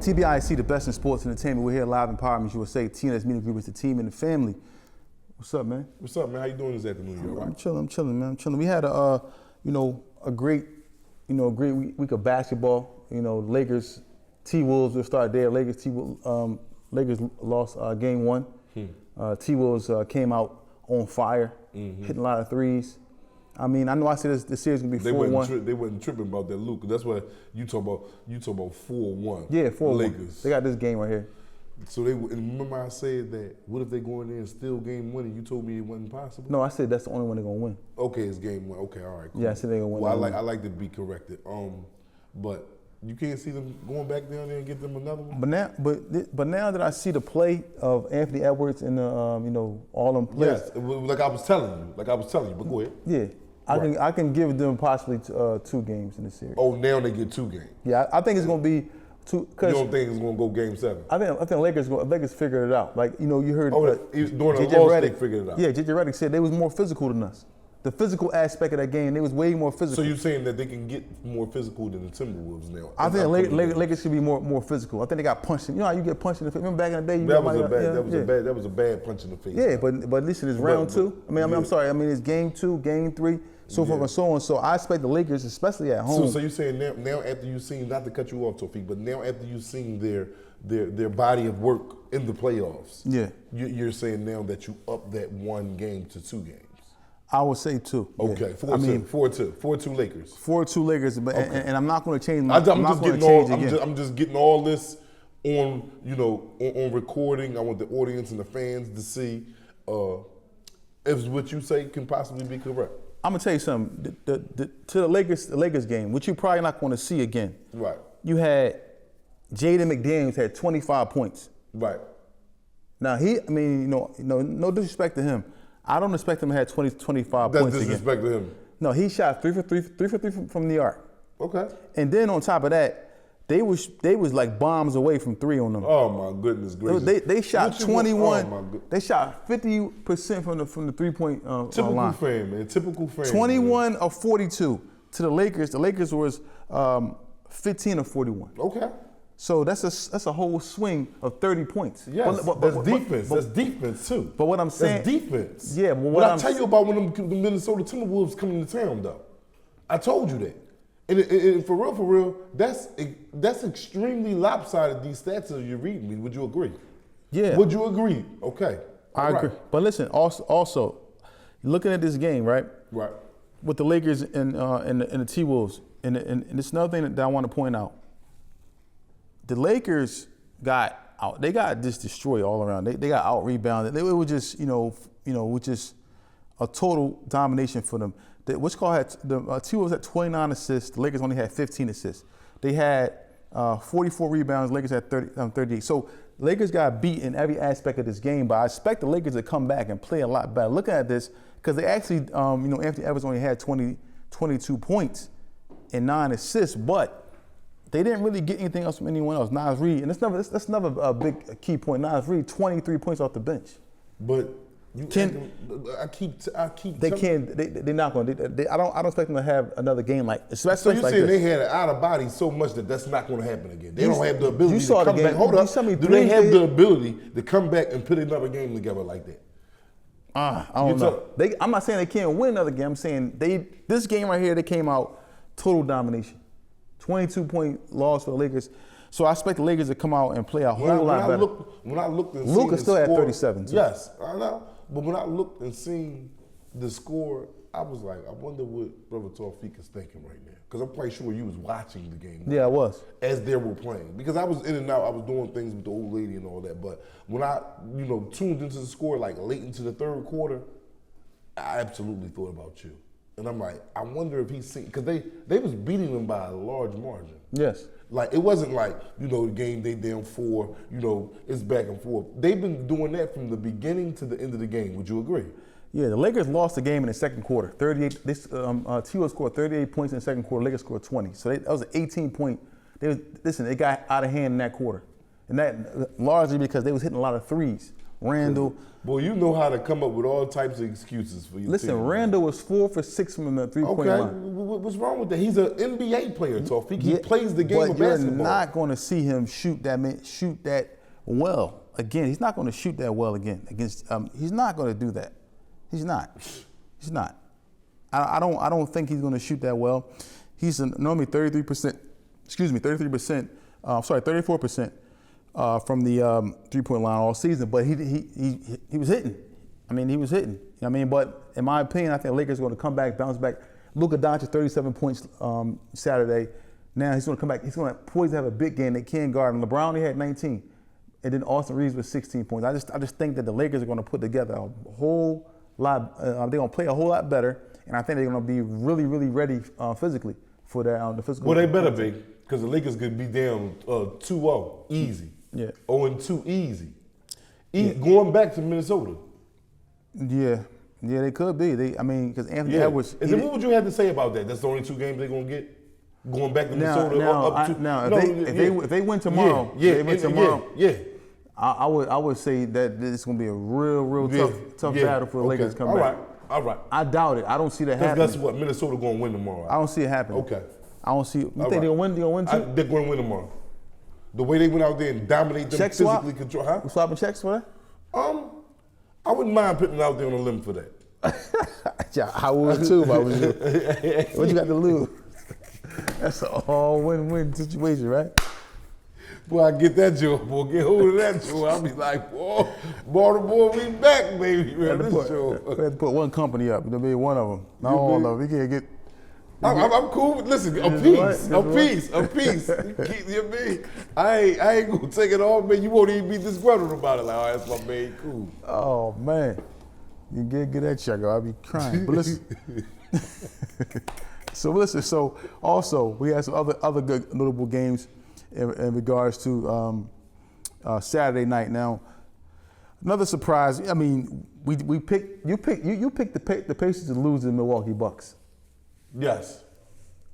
TBIC, the best in sports entertainment. We're here live in Empowerment USA. TNS Media Group is the team and the family. What's up, man? What's up, man? How you doing this afternoon? You all right? I'm chilling, man. I'm chilling. We had a great week of basketball. Lakers, T-Wolves. We'll start there. Lakers lost game one. T-Wolves came out on fire, hitting a lot of threes. I mean, I know I said this series gonna be 4-1. They wasn't tripping about that, Luke. That's what you talk about. You talk about 4-1. Yeah, 4-1. Lakers. They got this game right here. So and remember I said that. What if they go in there and steal game one? And you told me it wasn't possible. No, I said that's the only one they're gonna win. Okay, it's game one. Okay, all right. Cool. Yeah, I said they're gonna win. Well, I like to be corrected. But you can't see them going back down there and get them another one. But now that I see the play of Anthony Edwards and the all them players. Yes, like I was telling you. But go ahead. Yeah. I can give them possibly 2 games in the series. Oh, now they get 2 games. Yeah, I think it's going to be 2. You don't think it's going to go game 7? I think Lakers figured it out. Like, you heard. During the loss, they figured it out. Yeah, JJ Redick said they was more physical than us. The physical aspect of that game, they was way more physical. So you're saying that they can get more physical than the Timberwolves now? I think Lakers should be more physical. I think they got punched. You know how you get punched in the face? Remember back in the day? That was a bad punch in the face. Yeah, but listen, it's round 2. I'm sorry. I mean, it's game 2, game 3. So forth and so on. So I expect the Lakers, especially at home. So you're saying now after you've seen, not to cut you off, Tawfiq, but now after you've seen their body of work in the playoffs, yeah, you're saying now that you up that 1 game to 2 games. I would say 2. Okay, yeah. 4-2 Lakers. 4-2 Lakers, but okay. and I'm not going to change. I'm just getting all this on on recording. I want the audience and the fans to see if what you say can possibly be correct. I'm gonna tell you something. To the Lakers game, which you're probably not going to see again. Right. You had Jaden McDaniels had 25 points. Right. Now no disrespect to him. I don't expect him to have 25 points again. That's disrespect to him. No, he shot 3 for 3 from the arc. Okay. And then on top of that, they was like bombs away from 3 on them. Oh my goodness gracious! They shot 21. They shot 50% from the 3-point line. Typical fan, man. Typical fan. 21 of 42 to the Lakers. The Lakers was 15 of 41. Okay. So that's a whole swing of 30 points. Yes, that's defense. That's defense too. But what I'm saying, that's defense. Yeah, but what I tell you about when the Minnesota Timberwolves come into town, though, I told you that. And for real, that's extremely lopsided. These stats that you're reading me. Would you agree? Yeah. Would you agree? Okay. I agree. But listen, also, looking at this game, right? Right. With the Lakers and the T-Wolves, and it's another thing that I want to point out. The Lakers got out. They got just destroyed all around. They got out rebounded. It was just with just a total domination for them. The T-Wolves had 29 assists. The Lakers only had 15 assists. They had 44 rebounds. The Lakers had 38. So Lakers got beat in every aspect of this game. But I expect the Lakers to come back and play a lot better. Looking at this, because they actually, Anthony Edwards only had 22 points and 9 assists, but they didn't really get anything else from anyone else. Naz Reid, and that's never a big key point. Naz Reid, 23 points off the bench. But they're not going to. I don't expect them to have another game like. So you're saying they had an out of body so much that's not going to happen again. They don't have the ability to come back. Hold up. Do they have the ability to come back and put another game together like that? I don't know. I'm not saying they can't win another game. I'm saying this game right here, they came out total domination. 22-point loss for the Lakers. So I expect the Lakers to come out and play a whole lot better. When I looked and Luka still had 37 too. Yes, I know. But when I looked and seen the score, I was like, I wonder what Brother Tawfiq is thinking right now. Because I'm quite sure you was watching the game. Yeah, I was. As they were playing. Because I was in and out. I was doing things with the old lady and all that. But when I, tuned into the score like late into the third quarter, I absolutely thought about you. And I'm like, I wonder if he's seen, because they was beating them by a large margin. Yes. Like, it wasn't like, the game they down 4, it's back and forth. They've been doing that from the beginning to the end of the game. Would you agree? Yeah, the Lakers lost the game in the second quarter. T-Wolves scored 38 points in the second quarter. Lakers scored 20. So that was an 18-point. They got out of hand in that quarter. And that largely because they was hitting a lot of threes. Randall. Boy, you know how to come up with all types of excuses for your team. Listen, Randall was 4 for 6 from the 3-point line. what's wrong with that? He's an NBA player, Tawfiq. He plays the game but of basketball. You're not going to see him shoot that well again. He's not going to shoot that well again against. He's not going to do that. He's not. He's not. I don't think he's going to shoot that well. He's normally 33%. Excuse me, 33%. 34% from the 3-point line all season. But he was hitting. I mean, he was hitting. You know what I mean? But in my opinion, I think the Lakers are going to come back, bounce back. Luka Doncic 37 points Saturday. Now he's going to come back. He's going to poised to have a big game. They can't guard him. LeBron, he had 19. And then Austin Reeves with 16 points. I just think that the Lakers are going to put together a whole lot. They're going to play a whole lot better. And I think they're going to be really, really ready physically for that, the physical. Well, they better be, because the Lakers could be down 2-0 easy. Yeah. 0-2 easy. Going back to Minnesota. Yeah, they could be. Because Anthony Edwards. And then what would you have to say about that? That's the only 2 games they're gonna get. Going back to Minnesota. If they win tomorrow, I would say that it's gonna be a real tough battle for the Lakers to come back. All right. I doubt it. I don't see that happening. That's what Minnesota gonna win tomorrow. I don't see it happening. Okay. I don't see. You think they're gonna win? They're gonna win too? They're gonna win tomorrow. The way they went out there and dominate them, check swap? physically control. Huh? We swapping checks for that? I wouldn't mind putting out there on a limb for that. Yeah, I would too if I was you. What you got to lose? That's an all win-win situation, right? Boy, I get that joke, boy. Get hold of that joke. I'll be like, boy, Baltimore, we back, baby. We have to put one company up. There'll be one of them. Not all of them. We can't get. I'm cool. Listen, a piece. You mean? I ain't gonna take it all, man. You won't even be disgruntled about it. Like, oh, that's my man, cool. Oh man, you get that check. I'll be crying. But listen. So also we had some other good notable games in regards to Saturday night. Now, another surprise. I mean, you picked the Pacers to lose to the Milwaukee Bucks. Yes.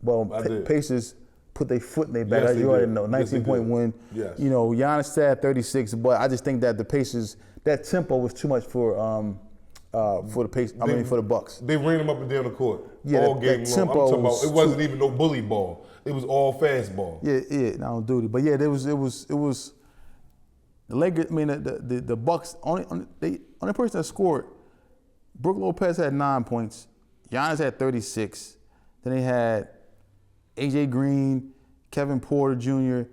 Well, Pacers put their foot in their back. You already know, 19-point win. Yes. You know, Giannis had 36, but I just think that the Pacers, that tempo was too much for the Pacers. For the Bucks. They ran them up and down the court all game long. I'm talking about it wasn't even no bully ball. It was all fast ball. Yeah, not on duty. But yeah, it was the Lakers. I mean, the Bucks only person that scored. Brook Lopez had 9 points. Giannis had 36. Then they had AJ Green, Kevin Porter Jr.,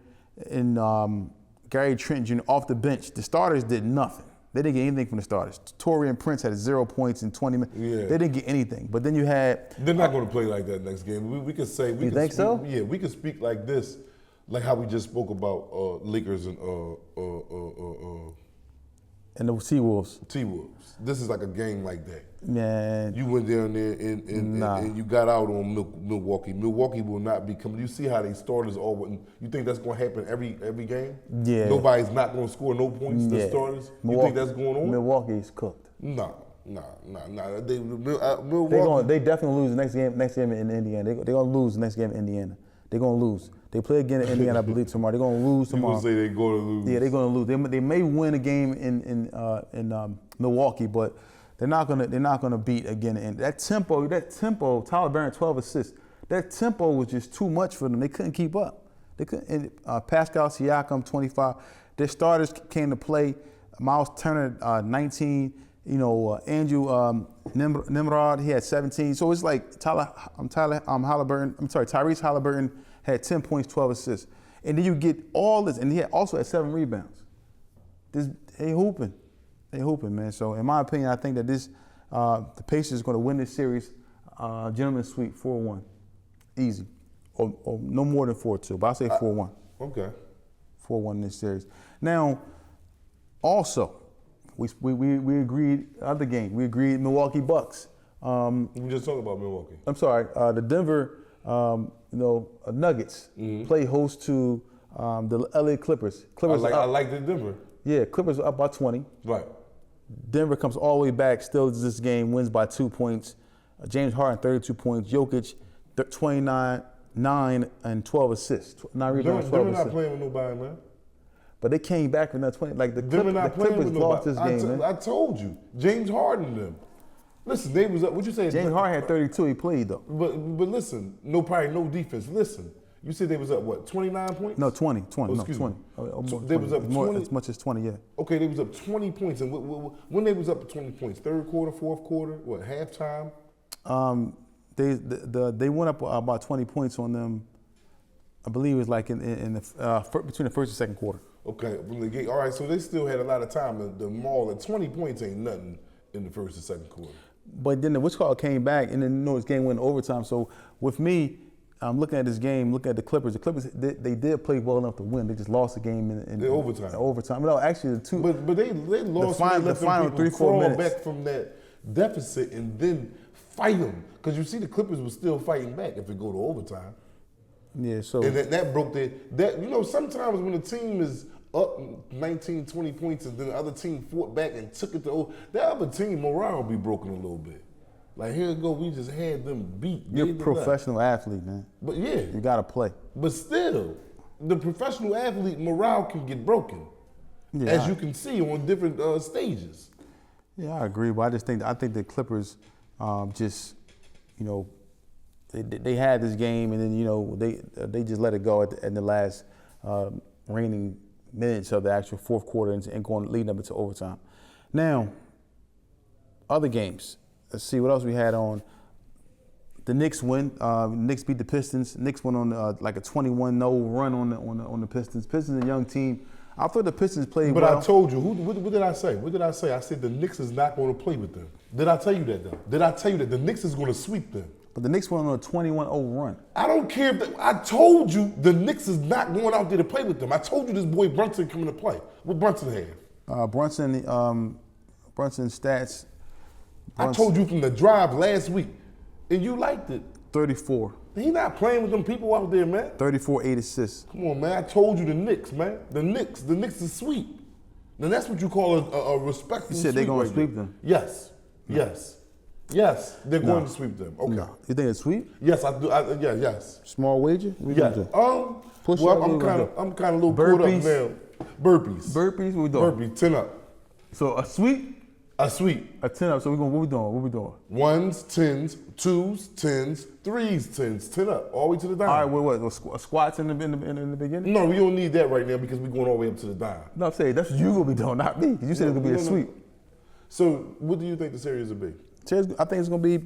and Gary Trent Jr. off the bench. The starters did nothing. They didn't get anything from the starters. Torian Prince had 0 points in 20 minutes. Yeah. They didn't get anything. But then you had. They're not going to play like that next game. We could say. You think so? Yeah, we could speak like this, like how we just spoke about Lakers and and the T-Wolves. T-Wolves. This is like a game like that. Man. You went down there and you got out on Milwaukee. Milwaukee will not be coming. You see how they starters all wouldn't. You think that's going to happen every game? Yeah. Nobody's not going to score no points, the starters? You think that's going on? Milwaukee's cooked. Nah. Milwaukee. They definitely lose the next game in Indiana. They're going to lose the next game in Indiana. They're going to lose. They play again in Indiana, I believe, tomorrow. They're going to lose tomorrow. You say they're going to lose? Yeah, they're going to lose. They may win a game in Milwaukee, but they're not going to beat again. And that tempo, Tyler Barron 12 assists. That tempo was just too much for them. They couldn't keep up. They couldn't. And, Pascal Siakam 25. Their starters came to play. Miles Turner 19. You know, Andrew Nimrod, he had 17. So it's like Tyrese Halliburton had 10 points, 12 assists. And then you get all this, and he also had 7 rebounds. They hooping, man. So in my opinion, I think that the Pacers are going to win this series, gentleman's sweep, 4-1, easy, or no more than 4-2. But I'll say 4-1. Okay. 4-1 in this series. Now, also, we agreed other game. We agreed Milwaukee Bucks. We just talked about Milwaukee. I'm sorry, the Denver. Nuggets play host to the LA Clippers. I like the Denver. Yeah, Clippers are up by 20. Right. Denver comes all the way back, still this game, wins by 2 points. James Harden, 32 points. Jokic, 29, 9, and 12 assists. 9 rebounds, 12 assists. Denver not playing with nobody, man. But they came back from that 20. Like the Clippers lost this game, man. I told you. James Harden them. Listen, they was up. What you say? James Harden had 32. He played though. But listen, probably no defense. Listen, you said they was up what, 29 points? No, 20. Oh, No, excuse 20. me. More, They was up more, 20? as much as 20. Yeah. Okay, they was up 20 points, and when they was up 20 points, third quarter, fourth quarter, what, halftime? They went up about 20 points on them. I believe it was like in the between the first and second quarter. Okay, from the gate. All right, so they still had a lot of time. The Maul at 20 points ain't nothing in the first and second quarter. But then the what's called came back, and then this game went overtime. So with me, I'm looking at this game, looking at the Clippers. The Clippers, they did play well enough to win. They just lost the game in overtime. Overtime. No, actually the two. But they lost. The final 3-4 crawl minutes. back from that deficit and then fight them, because you see the Clippers were still fighting back if it go to overtime. Yeah. So And that broke that. You know, sometimes when a team is up 19, 20 points and then the other team fought back and took it to that other team, morale will be broken a little bit. Like, here we go, we just had them beat. you're a professional athlete, man. But yeah, You got to play. but still, the professional athlete morale can get broken, Yeah. as you can see on different stages. Yeah, I agree. But I think the Clippers just, you know, they had this game, and then, you know, they just let it go in the last reigning minutes of the actual fourth quarter and going leading up into overtime. Now, other games. Let's see what else we had on. The Knicks win. Knicks beat the Pistons. Knicks went on like a 21-0 run on the Pistons. Pistons a young team. I thought the Pistons played But well. I told you, what did I say? What did I say? I said the Knicks is not going to play with them. Did I tell you that, though? Did I tell you that the Knicks is going to sweep them? But the Knicks went on a 21-0 run. I don't care if I told you the Knicks is not going out there to play with them. I told you this boy Brunson coming to play. What Brunson have? Brunson stats. I told you from the drive last week, and you liked it. 34. He not playing with them people out there, man. 34, 8 assists. Come on, man. I told you the Knicks, man. The Knicks is sweep. Now that's what you call a respectful You sweep. said they're going right to sweep there. them. Yes. Yes. Yes. They're No. going to sweep them. Okay. No. You think it's sweep? Yes, I do. Yeah, yes. Small wager? What you Yes. gonna do? Push well, up, I'm what we kind gonna of a little caught up Burpees? now. Burpees. Burpees? What we doing? Burpees. 10 up. So a sweep, A sweep. a 10 up. So what we doing? What we doing? Ones, tens, twos, tens, threes, tens, 10 up, all the way to the dime. All right, what squats in the beginning? No, we don't need that right now because we're going all the way up to the dime. No, I'm saying that's what you gonna be doing, not me. 'Cause you said it's gonna be a sweep. So, what do you think the series will be? I think it's gonna be.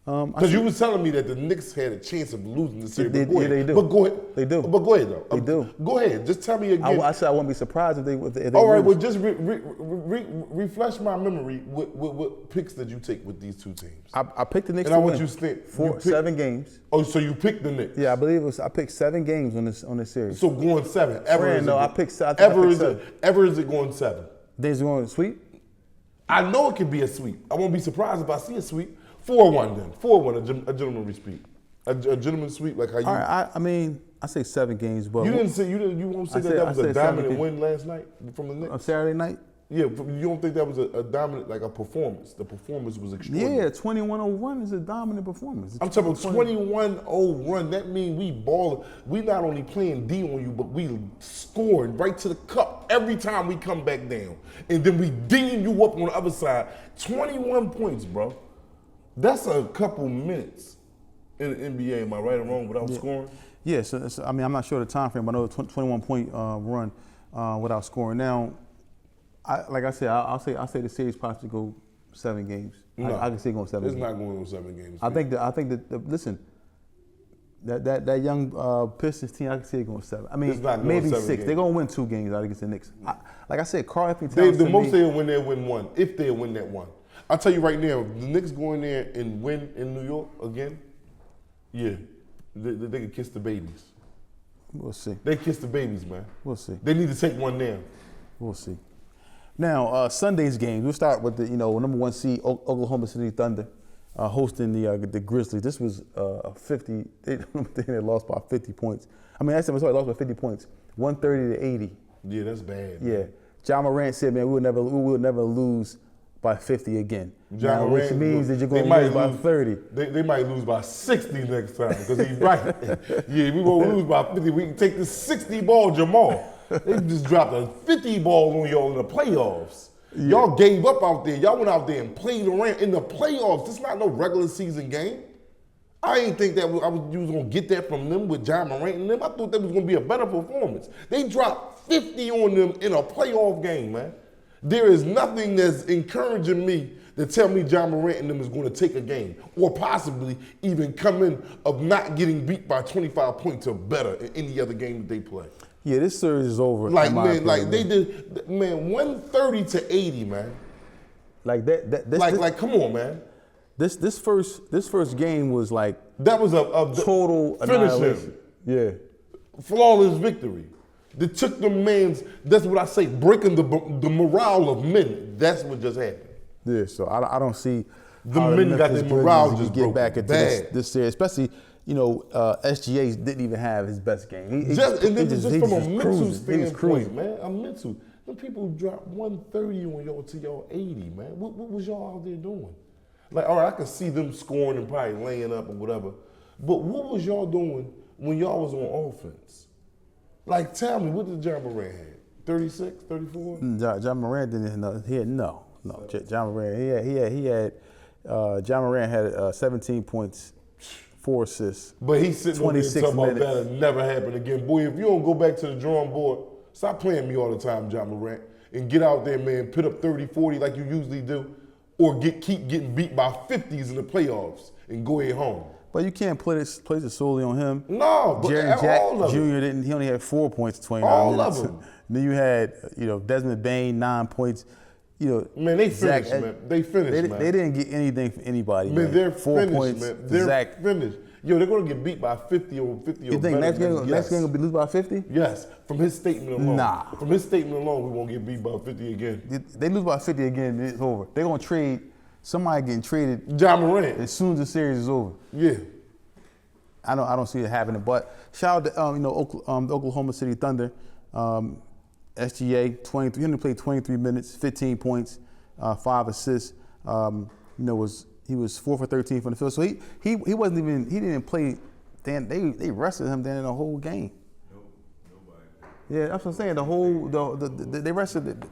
Because you was telling me that the Knicks had a chance of losing the series. They- But go yeah, ahead. they do. But go ahead. They do. But go ahead, though. They do. Go ahead. Just tell me again. I said I wouldn't be surprised if they All right, lose. well, just refresh my memory. What picks did you take with these two teams? I picked the Knicks And I to want win. you to think. Four, you picked- 7 games. Oh, so you picked the Knicks? Yeah, I believe it was. I picked 7 games on this series. So going 7. Ever Friend, is no, it, I picked 7. I think I picked 7. Ever is it going 7? Then it's going to sweep. I know it could be a sweep. I won't be surprised if I see a sweep. 4-1 then. 4-1, a gentleman sweep. A gentleman sweep, like how you. All right, I mean, I say 7 games, but You didn't say you won't say I that said- that I was a said 7 dominant games. win last night from the Knicks. on Saturday night. Yeah, you don't think that was a dominant, like a performance? The performance was extraordinary. Yeah, 21-0 run is a dominant performance. I'm talking about 21-0 run. That means we balling. We not only playing D on you, but we scoring right to the cup every time we come back down. And then we D'ing you up on the other side. 21 points, bro. That's a couple minutes in the NBA. Am I right or wrong without scoring? Yeah, so I mean, I'm not sure the time frame, but I know a 21-point run without scoring. Now, like I said, I'll say the series possibly go 7 games. No. I can see it going 7 It's games. not going on 7 games. I think that listen, that young Pistons team, I can see it going 7. I mean, It's not going maybe 7 6. games. They're gonna win 2 games out against the Knicks. Like I said, Karl Anthony They, Towns. the to most me- they'll win, they'll win 1. If they'll win that 1. I'll tell you right now, if the Knicks go in there and win in New York again, yeah, they can kiss the babies. We'll see. They kiss the babies, man. We'll see. They need to take one now. We'll see. Now, Sunday's games. We'll start with the number 1 seed Oklahoma City Thunder hosting the Grizzlies. This was a 50. They lost by 50 points. I mean, they lost by 50 points, 130-80. Yeah, that's bad. Yeah. John Morant said, "Man, we will never lose by 50 again." John Now, Morant, which means that you're they going to might lose by lose- 30. They might lose by 60 next time because he's right. Yeah, we won't lose by 50. We can take this 60 ball Jamal. They just dropped a 50 ball on y'all in the playoffs. Y'all gave up out there. Y'all went out there and played around in the playoffs. This not no regular season game. I ain't think that you was gonna get that from them with John Morant and them. I thought that was gonna be a better performance. They dropped 50 on them in a playoff game, man. There is nothing that's encouraging me to tell me John Morant and them is going to take a game or possibly even come in of not getting beat by 25 points or better in any other game that they play. Yeah, this series is over. Like, in my man, opinion. like they did, man, 130 to 80, man. Like that. This, Like, come on, man. This first game was like That was a total finish annihilation. Yeah. flawless victory. They took the man's, that's what I say, breaking the morale of men. That's what just happened. Yeah, so I don't see The how men got Memphis their morale Grizzlies just get broken back into bad. this series, especially SGA didn't even have his best game. He Just from a cruising. mental He was standpoint, cruising. man, a mental. Them people dropped 130 on y'all to y'all 80, man. What was y'all out there doing? Like, all right, I could see them scoring and probably laying up or whatever, but what was y'all doing when y'all was on offense? Like, tell me, what did John Morant have? 36, 34? John Morant didn't know. He had no. John Morant. He had. John Morant had 17 points, 4 assists. But he's sitting over there 26 talking about minutes. that'll never happen again. Boy, if you don't go back to the drawing board, stop playing me all the time, John Morant, and get out there, man, put up 30, 40 like you usually do, or keep getting beat by 50s in the playoffs and go ahead home. But you can't place it solely on him. No, but Jaren Jack all of Jr. it. didn't. He only had 4 points in 29 All of minutes. them. Then you had Desmond Bain 9 points. Man, they Zach- finished, man. They finished, man. They didn't get anything from anybody. Man, they're 4 finished, points. man. They're Zach. finished. Yo, they're going to get beat by 50 or 50 You or think better. next game will be lose by 50? Yes, from his statement alone. Nah. From his statement alone, we won't get beat by 50 again. They lose by 50 again. It's over. They're gonna trade somebody getting traded John Morant. as soon as the series is over. Yeah. I don't see it happening. But shout out to the Oklahoma City Thunder, SGA 23. He only played 23 minutes, 15 points, 5 assists. He was 4 for 13 from the field. So he wasn't even he didn't play. They rested him then in the whole game. Yeah, that's what I'm saying. They rested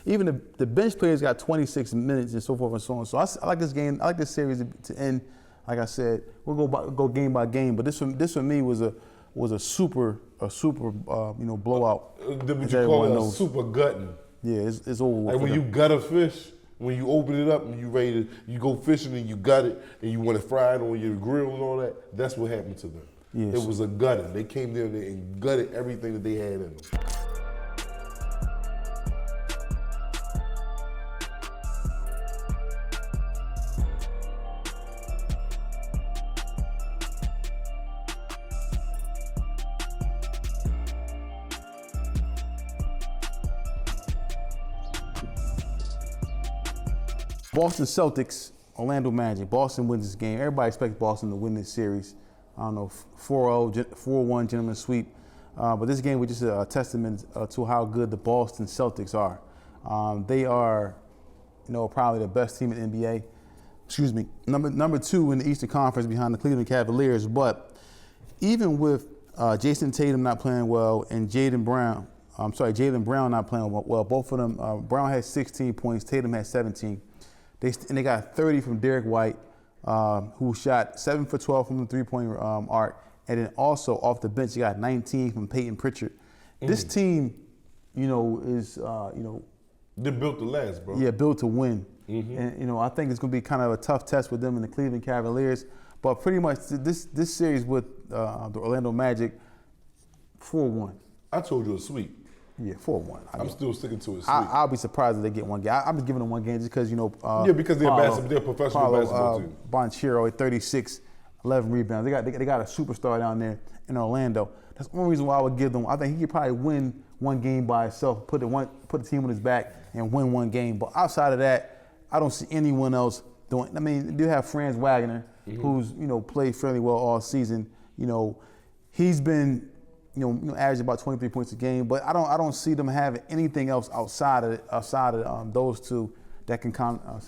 even the bench players got 26 minutes and so forth and so on. So I like this game. I like this series to end. Like I said, we'll go game by game. But this for me was a super blowout. What as you everyone call it, a knows. super gutting. Yeah, it's over with. Like for when you them. gut a fish, when you open it up and you ready to, you go fishing and you gut it and you want to fry it on your grill and all that, that's what happened to them. Yes. It was a gutting. They came there and gutted everything that they had in them. Boston Celtics, Orlando Magic. Boston wins this game. Everybody expects Boston to win this series. I don't know, 4-0, 4-1 gentleman's sweep. But this game was just a testament to how good the Boston Celtics are. They are, probably the best team in the NBA. Excuse me, number 2 in the Eastern Conference behind the Cleveland Cavaliers. But even with Jason Tatum not playing well and Jaylen Brown not playing well, both of them, Brown had 16 points, Tatum had 17. They got 30 from Derek White, who shot 7 for 12 from the three-point arc, and then also off the bench, you got 19 from Peyton Pritchard. This team, is They're built to last, bro. yeah, built to win. And I think it's going to be kind of a tough test with them and the Cleveland Cavaliers. But pretty much this series with the Orlando Magic, 4-1. I told you a sweep. Yeah, 4-1. I'm still sticking to a sweep. I'll be surprised if they get one game. I'm just giving them one game just because, yeah, because they're they're a professional basketball team. Bonchero at 36, 11 rebounds. They got a superstar down there in Orlando. That's the only reason why I would give them. I think he could probably win one game by himself, put the team on his back and win one game. But outside of that, I don't see anyone else doing. I mean, they do have Franz Wagner, who's played fairly well all season. He's been average about 23 points a game, but I don't see them having anything else outside of those two that can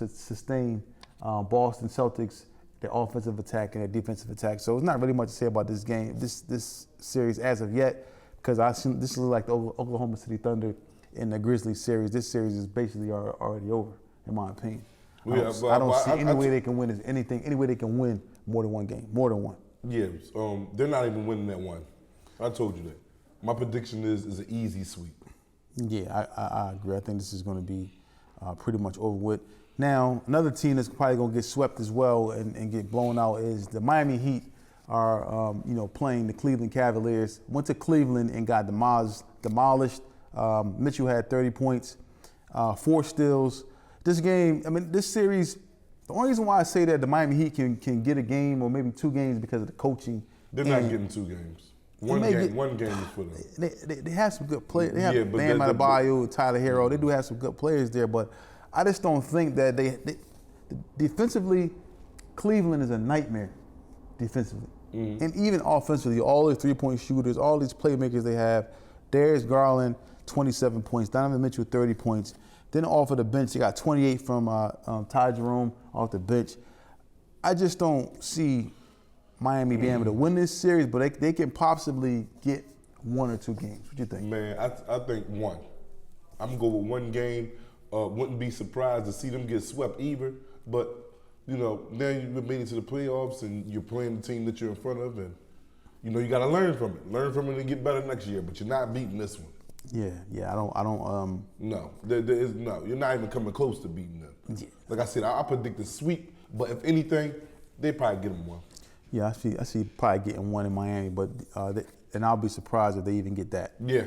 sustain Boston Celtics, their offensive attack and their defensive attack. So it's not really much to say about this game, this series as of yet, because I assume this is like the Oklahoma City Thunder in the Grizzlies series. This series is basically already over, in my opinion. I Yeah, don't, but- I don't but see I- any I- way they can win any way they can win more than one game, more than one. Yeah, they're not even winning that one. I told you that. My prediction is an easy sweep. Yeah, I agree. I think this is going to be pretty much over with. Now, another team that's probably going to get swept as well and get blown out is the Miami Heat are, playing the Cleveland Cavaliers. Went to Cleveland and got demolished. Mitchell had 30 points, 4 steals. This game, this series, the only reason why I say that the Miami Heat can get a game or maybe 2 games because of the coaching. They're not getting 2 games. One game is for them. They have some good players. They have Yeah, but Bam the- Adebayo, Tyler Hero. They do have some good players there, but I just don't think that they defensively, Cleveland is a nightmare defensively. And even offensively, all these 3-point shooters, all these playmakers they have. Darius Garland, 27 points. Donovan Mitchell, 30 points. Then off of the bench, they got 28 from Ty Jerome off the bench. I just don't see Miami being able to win this series, but they can possibly get 1 or 2 games. What do you think? Man, I think 1. I'm going to go with 1 game. Wouldn't be surprised to see them get swept either. But, now you've made it to the playoffs and you're playing the team that you're in front of. And, you got to learn from it. Learn from it and get better next year. But you're not beating this one. Yeah. I don't. No, no. You're not even coming close to beating them. Yeah. Like I said, I predict a sweep. But if anything, they probably get them 1. Yeah, I see probably getting 1 in Miami, but and I'll be surprised if they even get that. Yeah.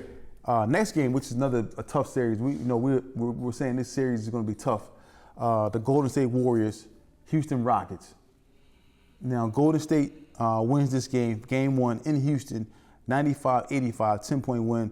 Next game, which is a tough series. We're saying this series is going to be tough. The Golden State Warriors, Houston Rockets. Now, Golden State wins this game, game 1 in Houston, 95-85, 10-point win.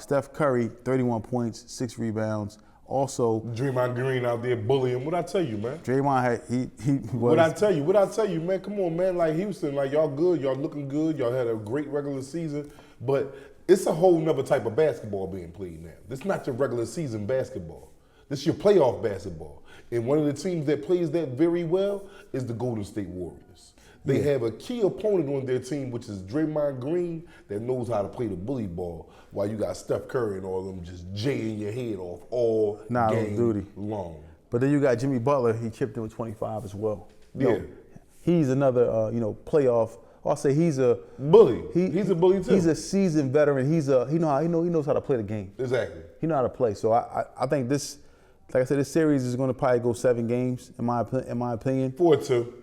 Steph Curry, 31 points, 6 rebounds. Also, Draymond Green out there bullying. What I tell you, man? Draymond had he was. What I tell you, man? Come on, man. Like Houston, like y'all good, y'all looking good, y'all had a great regular season, but it's a whole nother type of basketball being played now. This is not your regular season basketball. This is your playoff basketball. And one of the teams that plays that very well is the Golden State Warriors. They have a key opponent on their team, which is Draymond Green, that knows how to play the bully ball, while you got Steph Curry and all of them just jaying your head off all game long. But then you got Jimmy Butler. He chipped in with 25 as well. Yeah. He's another, playoff. I'll say he's a bully. He's a bully too. He's a seasoned veteran. He knows how to play the game. Exactly. He knows how to play. So I think this, like I said, this series is going to probably go 7 games in my opinion. 4-2.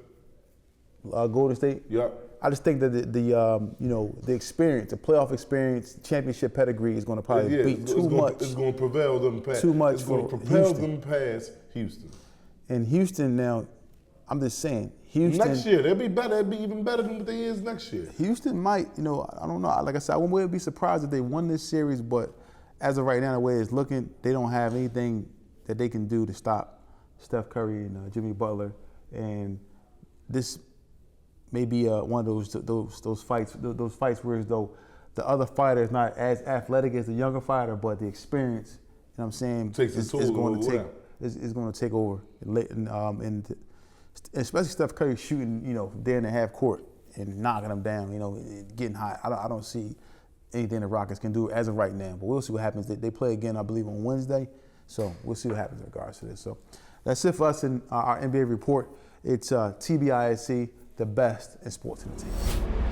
Golden State. Yep. I just think that the experience, the playoff experience, championship pedigree is going to probably beat too much. It's going to prevail them past. Too much It's going to for propel Houston. them past Houston. And Houston now, I'm just saying, Houston. Next year, they'll be better. They'll be even better than what they is next year. Houston might, I don't know. Like I said, I wouldn't be surprised if they won this series, but as of right now, the way it's looking, they don't have anything that they can do to stop Steph Curry and Jimmy Butler. And this may be one of those fights where as though the other fighter is not as athletic as the younger fighter, but the experience, I'm saying, is going to take over. And especially Steph Curry shooting, there in the half court and knocking them down, getting hot. I don't see anything the Rockets can do as of right now, but we'll see what happens. They play again, I believe, on Wednesday, so we'll see what happens in regards to this. So that's it for us in our NBA report. It's TBISC, the best in sports entertainment.